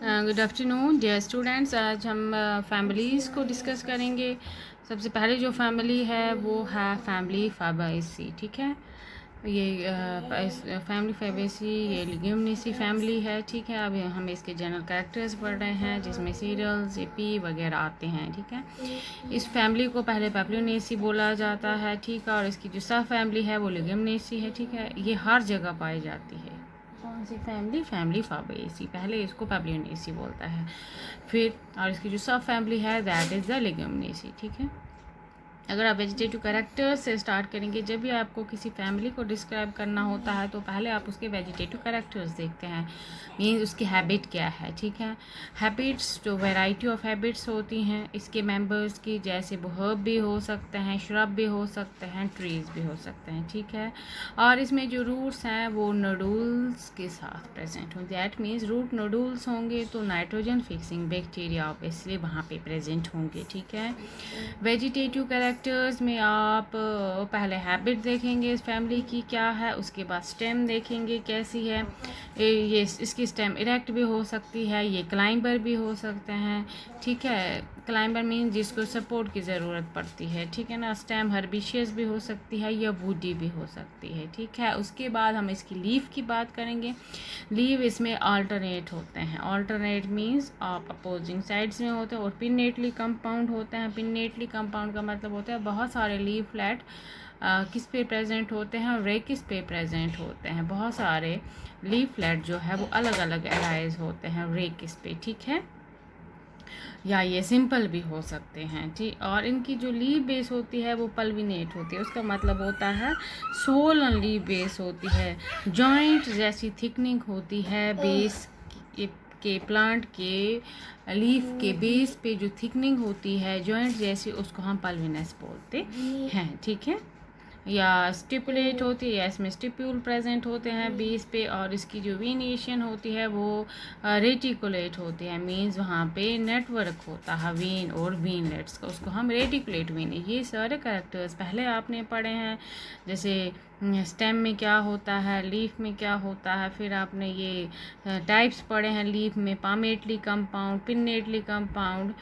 Good afternoon dear students. आज हम families को डिस्कस करेंगे। सबसे पहले जो फैमिली है वो है फैमिली फैबेसी। ठीक है, ये फैमिली फैबेसी ये लिग्यूमिनेसी फैमिली है। ठीक है, अभी हम इसके जनरल कैरेक्टर्स पढ़ रहे हैं जिसमें सीरियल्स एपी वगैरह आते हैं। ठीक है, इस फैमिली को पहले पैप्लियोनेसी बोला जाता है। ठीक है, और इसकी जो सब फैमिली है वो लिग्यूमिनेसी है। ठीक है, ये हर जगह पाई जाती है। कौन सी फैमिली? Family Fabaceae. पहले इसको पैप्लियोनेसी बोलता है, फिर और इसकी जो सब फैमिली है दैट इज़ द लिग्यूमिनेसी। ठीक है, अगर आप वेजिटेटिव कैरेक्टर्स से स्टार्ट करेंगे, जब भी आपको किसी फैमिली को डिस्क्राइब करना होता है तो पहले आप उसके वेजिटेटिव कैरेक्टर्स देखते हैं, मीन्स उसकी हैबिट क्या है। ठीक है, हैबिट्स जो वैरायटी ऑफ हैबिट्स होती हैं इसके मेंबर्स की, जैसे वो हर्ब भी हो सकते हैं, श्रब भी हो सकते हैं, ट्रीज भी हो सकते हैं। ठीक है, और इसमें जो रूट्स हैं वो नोडुल्स के साथ प्रेजेंट होंगे। दैट मीन्स रूट नोडुल्स होंगे तो नाइट्रोजन फिक्सिंग बैक्टीरिया ऑब्वियसली वहाँ पे प्रेजेंट होंगे। ठीक है, वेजिटेटिव कैरेक्टर्स में आप पहले हैबिट देखेंगे इस फैमिली की क्या है, उसके बाद स्टेम देखेंगे कैसी है। ये इसकी स्टेम इरेक्ट भी हो सकती है, ये क्लाइंबर भी हो सकते हैं। ठीक है, क्लाइंबर मीन जिसको सपोर्ट की ज़रूरत पड़ती है। ठीक है ना, स्टेम हर्बिशियस भी हो सकती है या वुडी भी हो सकती है। ठीक है, उसके बाद हम इसकी लीफ की बात करेंगे। लीव इसमें अल्टरनेट होते हैं। अल्टरनेट मीन्स आप अपोजिंग साइड्स में होते हैं, और पिन्नेटली कंपाउंड होते हैं। पिन्नेटली कंपाउंड का मतलब होता है बहुत सारे लीव फ्लैट किस पे प्रेजेंट होते हैं और रे किस पे प्रेजेंट होते हैं। बहुत सारे लीव फ्लैट जो है वो अलग अलग अराइज होते हैं रे किस पे। ठीक है, या ये सिंपल भी हो सकते हैं। ठीक, और इनकी जो लीव बेस होती है वो पल्विनेट होती है। उसका मतलब होता है सोलन लीव बेस होती है। जॉइंट जैसी थिकनिंग होती है बेस के प्लांट के लीफ के बेस पे जो थिकनिंग होती है जॉइंट जैसी, उसको हम पल्विनस बोलते हैं। ठीक है, या स्टिपुलेट होती है, इसमें स्टिप्यूल प्रेजेंट होते हैं बेस पे, और इसकी जो वेनिएशन होती है वो रेटिकुलेट होती है। मीन्स वहाँ पे नेटवर्क होता है वेन और वेनलेट्स का, उसको हम रेटिकुलेट वेन। ये सारे कैरेक्टर्स पहले आपने पढ़े हैं, जैसे स्टेम में क्या होता है, लीफ में क्या होता है, फिर आपने ये टाइप्स पढ़े हैं लीफ में, पामेटली कंपाउंड, पिन्नेटली कंपाउंड।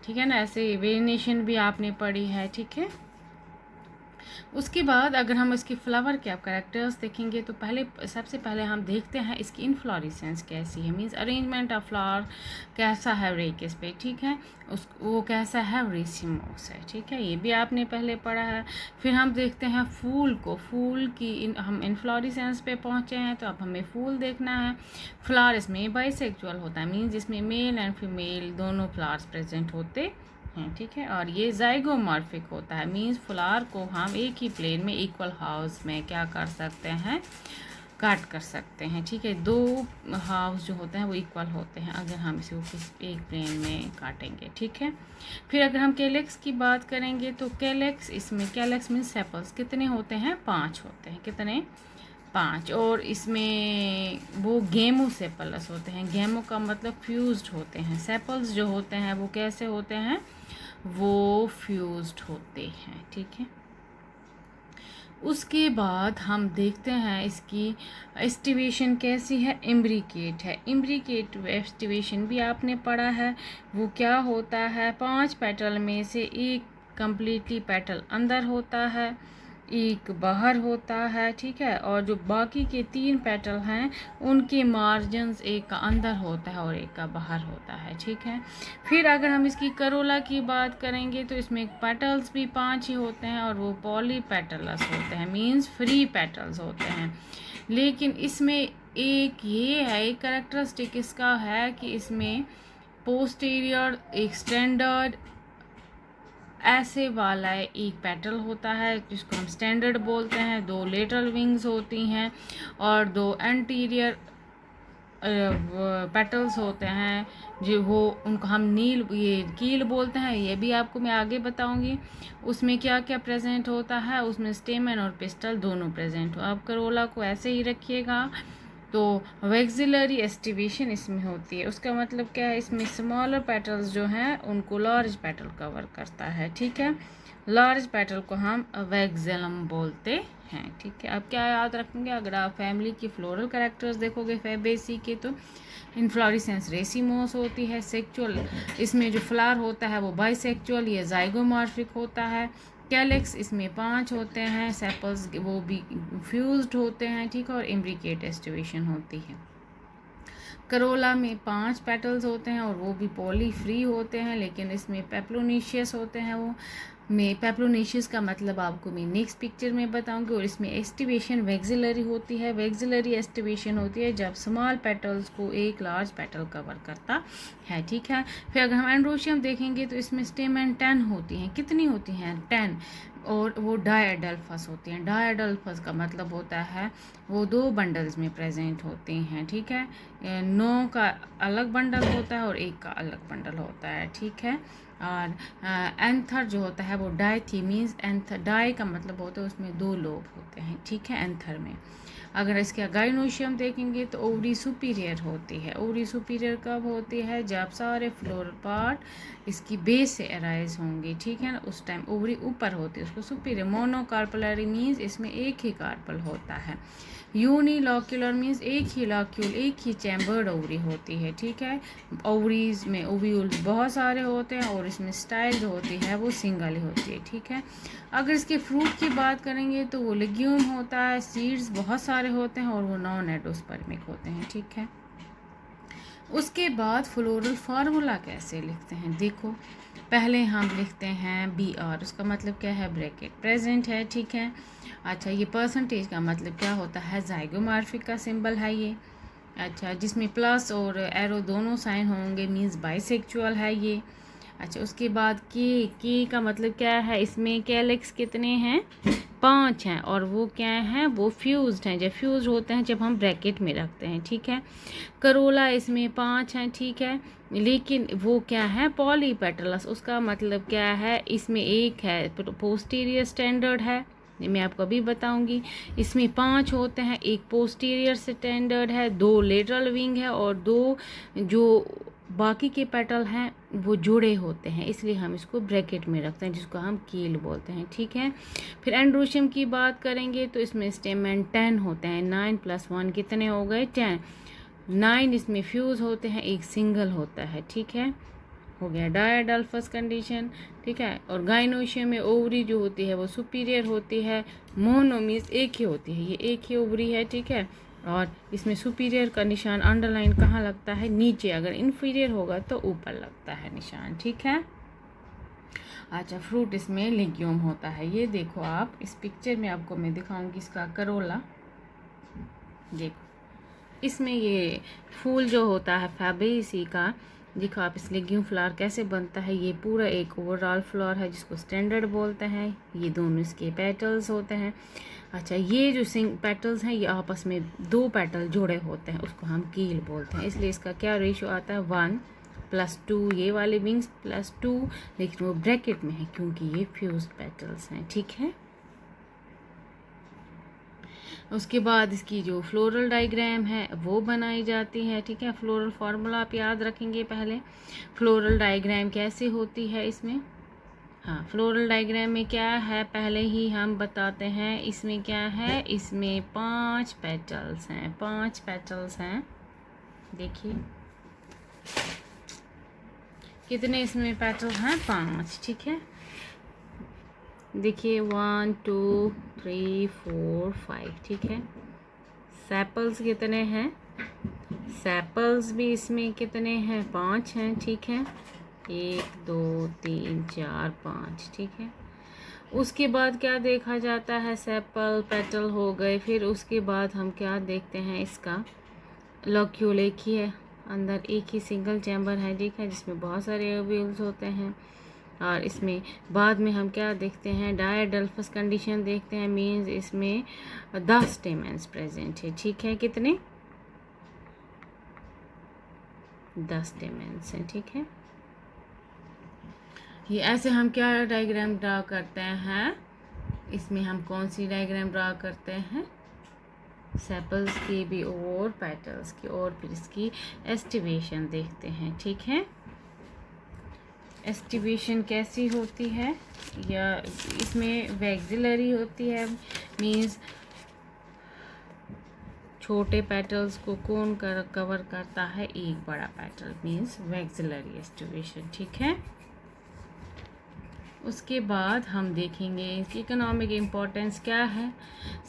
ठीक है ना, ऐसे वेरिएशन भी आपने पढ़ी है। ठीक है, उसके बाद अगर हम इसके फ्लावर के आप कैरेक्टर्स देखेंगे तो सबसे पहले हम देखते हैं इसकी इनफ्लोरेसेंस कैसी है, मीन्स अरेंजमेंट ऑफ फ्लावर कैसा है रेकिस पे। ठीक है, वो कैसा है रेसिमोस है। ठीक है, ये भी आपने पहले पढ़ा है। फिर हम देखते हैं फूल को, फूल की हम इनफ्लोरेसेंस पे पहुँचे हैं तो अब हमें फूल देखना है। फ्लावर इसमें बाइसेक्सुअल होता है, मीन्स इसमें मेल एंड फीमेल दोनों फ्लावर्स प्रेजेंट होते हैं। ठीक है, और ये जाइगोमॉर्फिक होता है, मीन्स फ्लावर को हम एक ही प्लेन में इक्वल हाउस में क्या कर सकते हैं, काट कर सकते हैं। ठीक है, दो हाउस जो होते हैं वो इक्वल होते हैं अगर हम इसे एक प्लेन में काटेंगे। ठीक है, फिर अगर हम कैलेक्स की बात करेंगे तो कैलेक्स, इसमें कैलेक्स मीन्स सेपल्स कितने होते हैं, 5 होते हैं। कितने? 5। और इसमें वो गेमो सेपलस होते हैं। गेमो का मतलब फ्यूज्ड होते हैं। सेपल्स जो होते हैं वो कैसे होते हैं, वो फ्यूज्ड होते हैं। ठीक है, उसके बाद हम देखते हैं इसकी एस्टिवेशन कैसी है, इम्ब्रिकेट है। इम्ब्रिकेट एस्टिवेशन भी आपने पढ़ा है। वो क्या होता है, 5 पेटल में से एक कम्प्लीटली पेटल अंदर होता है, एक बाहर होता है। ठीक है, और जो बाकी के 3 पेटल हैं उनके मार्जिन्स, एक का अंदर होता है और एक का बाहर होता है। ठीक है, फिर अगर हम इसकी करोला की बात करेंगे तो इसमें पेटल्स भी 5 ही होते हैं और वो पॉली पेटलस होते हैं, मीन्स फ्री पेटल्स होते हैं। लेकिन इसमें एक ये है, एक कैरेक्टरिस्टिक इसका है कि इसमें पोस्टीरियर एक स्टैंडर्ड ऐसे वाला एक पेटल होता है जिसको हम स्टैंडर्ड बोलते हैं, 2 लेटरल विंग्स होती हैं और 2 एंटीरियर पेटल्स होते हैं जो वो उनको हम ये कील बोलते हैं। ये भी आपको मैं आगे बताऊंगी उसमें क्या क्या प्रेजेंट होता है। उसमें स्टेमन और पिस्टल दोनों प्रेजेंट हो। आप करोला को ऐसे ही रखिएगा। तो वैक्सिलरी एस्टिवेशन इसमें होती है, उसका मतलब क्या है, इसमें स्मॉलर पेटल्स जो हैं उनको लार्ज पेटल कवर करता है। ठीक है, लार्ज पेटल को हम वैक्सेलम बोलते हैं, ठीक है। अब क्या याद रखेंगे, अगर आप फैमिली की फ्लोरल कैरेक्टर्स देखोगे फैबेसी के, तो इनफ्लोरेसेंस रेसिमोस होती है, सेक्चुअल इसमें जो फ्लावर होता है वो बाइसेक्चुअल या जाइगोमॉर्फिक होता है, कैलिक्स इसमें 5 होते हैं, सेपल्स वो भी फ्यूज्ड होते हैं, ठीक है, और इम्ब्रिकेट एस्टिवेशन होती है। करोला में 5 पेटल्स होते हैं और वो भी पॉली फ्री होते हैं, लेकिन इसमें पेप्लोनिशियस होते हैं। वो में पेप्लोनिशियस का मतलब आपको मैं नेक्स्ट पिक्चर में बताऊंगी। और इसमें एस्टिवेशन वैक्सिलरी होती है। वैक्सिलरी एस्टिवेशन होती है जब स्मॉल पेटल्स को एक लार्ज पेटल कवर करता है, ठीक है। फिर अगर हम एंड्रोशियम देखेंगे तो इसमें स्टेमन 10 होती हैं। कितनी होती हैं? 10। और वो डायडल्फस होती हैं। डायडल्फस का मतलब होता है वो 2 बंडल्स में प्रेजेंट होती हैं, ठीक है। 9 का अलग बंडल होता है और 1 का अलग बंडल होता है, ठीक है। और एंथर जो होता है वो डाई मीन्स एंथर, डाई का मतलब होता है उसमें 2 लोब होते हैं, ठीक है, एंथर में। अगर इसके गाइनोशियम देखेंगे तो ओवरी सुपीरियर होती है। ओवरी सुपीरियर कब होती है? जब सारे फ्लोरल पार्ट इसकी बेस से अराइज होंगे, ठीक है ना, उस टाइम ओवरी ऊपर होती है, उसको सुपीरियर। मोनोकार्पलरी मीन्स इसमें एक ही कार्पल होता है। यूनिलॉक्यूलर मीन्स एक ही लॉक्यूल, एक ही चैम्बर्ड ओवरी होती है, ठीक है। ओवरीज में ओव्यूल्स बहुत सारे होते हैं और इसमें स्टाइल जो होती है वो सिंगल ही होती है, ठीक है। अगर इसके फ्रूट की बात करेंगे तो वो लेग्यूम होता है, सीड्स बहुत सारे होते हैं और वो नॉन एंडोस्पर्मिक होते हैं, ठीक है। उसके बाद फ्लोरल फार्मूला कैसे लिखते हैं, देखो पहले हम लिखते हैं BR, उसका मतलब क्या है? ब्रैकेट प्रेजेंट है, ठीक है। अच्छा, ये परसेंटेज का मतलब क्या होता है? जाइगोमॉर्फिक का सिंबल है ये। अच्छा, जिसमें प्लस और एरो दोनों साइन होंगे मींस बाइसेक्चुअल है ये। अच्छा, उसके बाद के का मतलब क्या है? इसमें कैलिक्स कितने हैं? 5 हैं और वो क्या हैं? वो फ्यूज्ड हैं। जब फ्यूज होते हैं जब हम ब्रैकेट में रखते हैं, ठीक है। करोला इसमें 5 हैं, ठीक है, लेकिन वो क्या है? पॉलीपेटलस। उसका मतलब क्या है? इसमें एक है पोस्टीरियर स्टैंडर्ड है, मैं आपको अभी बताऊंगी। इसमें 5 होते हैं, एक पोस्टीरियर स्टैंडर्ड है, 2 लेटरल विंग है और 2 जो बाकी के पेटल हैं वो जुड़े होते हैं, इसलिए हम इसको ब्रैकेट में रखते हैं, जिसको हम कील बोलते हैं, ठीक है। फिर एंड्रोशियम की बात करेंगे तो इसमें स्टेमन 10 होते हैं। 9 + 1 कितने हो गए? 10। 9 इसमें फ्यूज होते हैं, एक सिंगल होता है, ठीक है, हो गया डायडल्फस कंडीशन, ठीक है। और गाइनोशियम में ओवरी जो होती है वो सुपीरियर होती है। मोनो मीन्स एक ही होती है, ये एक ही ओवरी है, ठीक है। और इसमें सुपीरियर का निशान अंडरलाइन कहाँ लगता है? नीचे। अगर इन्फीरियर होगा तो ऊपर लगता है निशान, ठीक है। अच्छा, फ्रूट इसमें लेग्यूम होता है। ये देखो आप इस पिक्चर में आपको मैं दिखाऊंगी इसका करोला, देखो इसमें ये फूल जो होता है फैबेसी का, देखो आप इस लेग्यूम फ्लावर कैसे बनता है। ये पूरा एक ओवरऑल फ्लावर है जिसको स्टैंडर्ड बोलते हैं। ये दोनों इसके पेटल्स होते हैं। अच्छा, ये जो पेटल्स हैं ये आपस में 2 पेटल जुड़े होते हैं, उसको हम कील बोलते हैं। इसलिए इसका क्या रेशियो आता है? 1 + 2, ये वाले विंग्स +2, लेकिन वो ब्रैकेट में है क्योंकि ये फ्यूज्ड पेटल्स हैं, ठीक है। उसके बाद इसकी जो फ्लोरल डायग्राम है वो बनाई जाती है, ठीक है। फ्लोरल फार्मूला आप याद रखेंगे पहले। फ्लोरल डायग्राम कैसे होती है इसमें? हाँ, फ्लोरल डायग्राम में क्या है पहले ही हम बताते हैं। इसमें क्या है? इसमें 5 पेटल्स हैं, 5 पेटल्स हैं। देखिए कितने इसमें पेटल्स हैं? 5, ठीक है। देखिए 1 2 3 4 5, ठीक है। सेपल्स कितने हैं? सेपल्स भी इसमें कितने हैं? 5 हैं, ठीक है। 1 2 3 4 5, ठीक है। उसके बाद क्या देखा जाता है? सेपल पेटल हो गए। फिर उसके बाद हम क्या देखते हैं? इसका लॉक्यूल एक ही है, अंदर एक ही सिंगल चैम्बर है, ठीक है, जिसमें बहुत सारे ओव्यूल्स होते हैं। और इसमें बाद में हम क्या देखते हैं? डायडल्फस कंडीशन देखते हैं, मीन्स इसमें 10 स्टेमेंस प्रेजेंट है, ठीक है। कितने? 10 स्टेमेंस हैं, ठीक है। ये ऐसे हम क्या डायग्राम ड्रा करते हैं? इसमें हम कौन सी डायग्राम ड्रा करते हैं? सेपल्स की भी और पेटल्स की, और फिर इसकी एस्टिवेशन देखते हैं, ठीक है। एस्टिवेशन कैसी होती है, या इसमें वैक्सिलरी होती है, मीन्स छोटे पेटल्स को कौन कवर करता है, एक बड़ा पेटल, मीन्स वैक्सिलरी एस्टिवेशन, ठीक है। उसके बाद हम देखेंगे इसकी इकोनॉमिक इम्पोर्टेंस क्या है।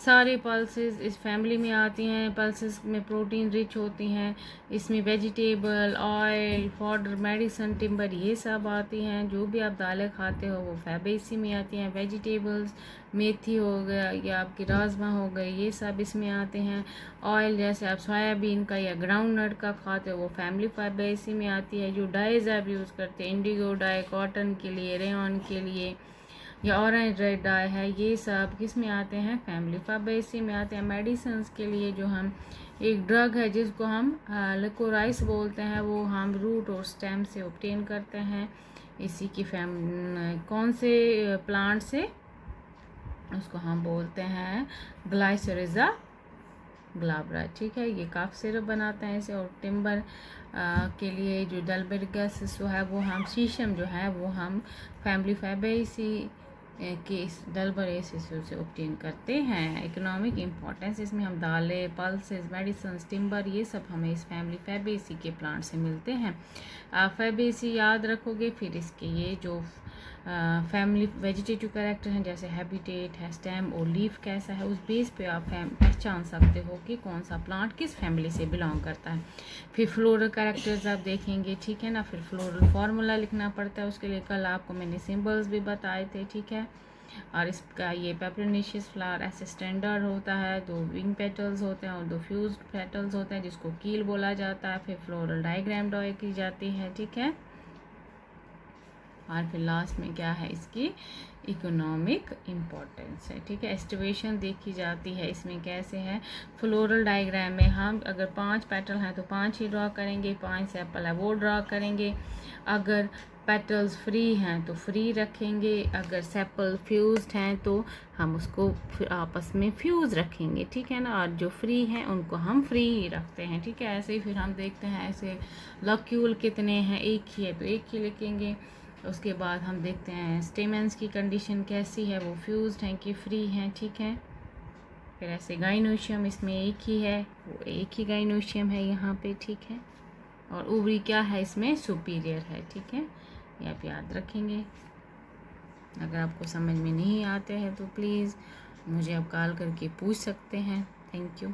सारे पल्सेस इस फैमिली में आती हैं, पल्सेस में प्रोटीन रिच होती हैं, इसमें vegetable, oil, fodder, medicine, timber ये सब आती हैं। जो भी आप दालें खाते हो वो फैबेसी में आती हैं। वेजिटेबल्स, मेथी हो गया या आपकी राजमा हो गए, ये सब इसमें आते हैं। ऑयल जैसे आप सोयाबीन का या ग्राउंड नट का खाते हो वो फैमिली फैबेसी में आती है। जो डाइज आप यूज़ करते हैं, इंडिगो डाई कॉटन के लिए, रेयॉन के लिए, या ऑरेंज रेड डाई है, ये सब किस में आते हैं, फैमिली फैबेसी में आते हैं। मेडिसिन्स के लिए जो हम एक ड्रग है जिसको हम लिकोराइस बोलते हैं, वो हम रूट और स्टेम से ऑब्टेन करते हैं। इसी की कौन से प्लांट से, उसको हम बोलते हैं ग्लाइसोरिजा ग्लाब्रा, ठीक है। ये काफ सिरप बनाते हैं इसे। और टिम्बर के लिए जो डलबेरगस जो है वो हम शीशम जो है वो हम फैमिली फैबेसी के डलबरेसिस से ऑब्टेन करते हैं। इकोनॉमिक इम्पोर्टेंस, इसमें हम दालें, पल्सेस, मेडिसिन, टिम्बर ये सब हमें इस फैमिली फैबेसी के प्लांट से मिलते हैं। आप फैबेसी याद रखोगे, फिर इसके ये जो फैमिली वेजिटेटिव कैरेक्टर हैं जैसे हैबिटेट है, स्टेम और लीफ कैसा है, उस बेस पे आप पहचान सकते हो कि कौन सा प्लांट किस फैमिली से बिलोंग करता है। फिर फ्लोरल कैरेक्टर्स आप देखेंगे, ठीक है ना। फिर फ्लोरल फार्मूला लिखना पड़ता है, उसके लिए कल आपको मैंने सिंबल्स भी बताए थे, ठीक है। और इसका ये पेपरोनिशियस फ्लावर ऐसे स्टैंडर्ड होता है, 2 विंग पेटल्स होते हैं और 2 फ्यूज्ड पेटल्स होते हैं जिसको कील बोला जाता है। फिर फ्लोरल डायग्राम ड्रॉ की जाती है, ठीक है। और फिर लास्ट में क्या है, इसकी इकोनॉमिक इम्पोर्टेंस है, ठीक है। एस्टिवेशन देखी जाती है इसमें कैसे है। फ्लोरल डायग्राम में हम अगर 5 पेटल हैं तो 5 ही ड्रॉ करेंगे, 5 सेपल है वो ड्रॉ करेंगे। अगर पेटल्स फ्री हैं तो फ्री रखेंगे, अगर सेपल फ्यूज्ड हैं तो हम उसको फिर आपस में फ्यूज़ रखेंगे, ठीक है ना। और जो फ्री हैं उनको हम फ्री ही रखते हैं, ठीक है। ऐसे ही फिर हम देखते हैं ऐसे लॉक्यूल कितने हैं, एक ही है तो एक ही लिखेंगे। उसके बाद हम देखते हैं स्टेमेंस की कंडीशन कैसी है, वो फ्यूज्ड हैं कि फ्री हैं, ठीक है। फिर ऐसे गाइनोशियम, इसमें एक ही है, वो एक ही गाइनोशियम है यहाँ पे, ठीक है। और ओवरी क्या है, इसमें सुपीरियर है, ठीक है। ये आप याद रखेंगे। अगर आपको समझ में नहीं आते हैं तो प्लीज़ मुझे आप कॉल करके पूछ सकते हैं। Thank you.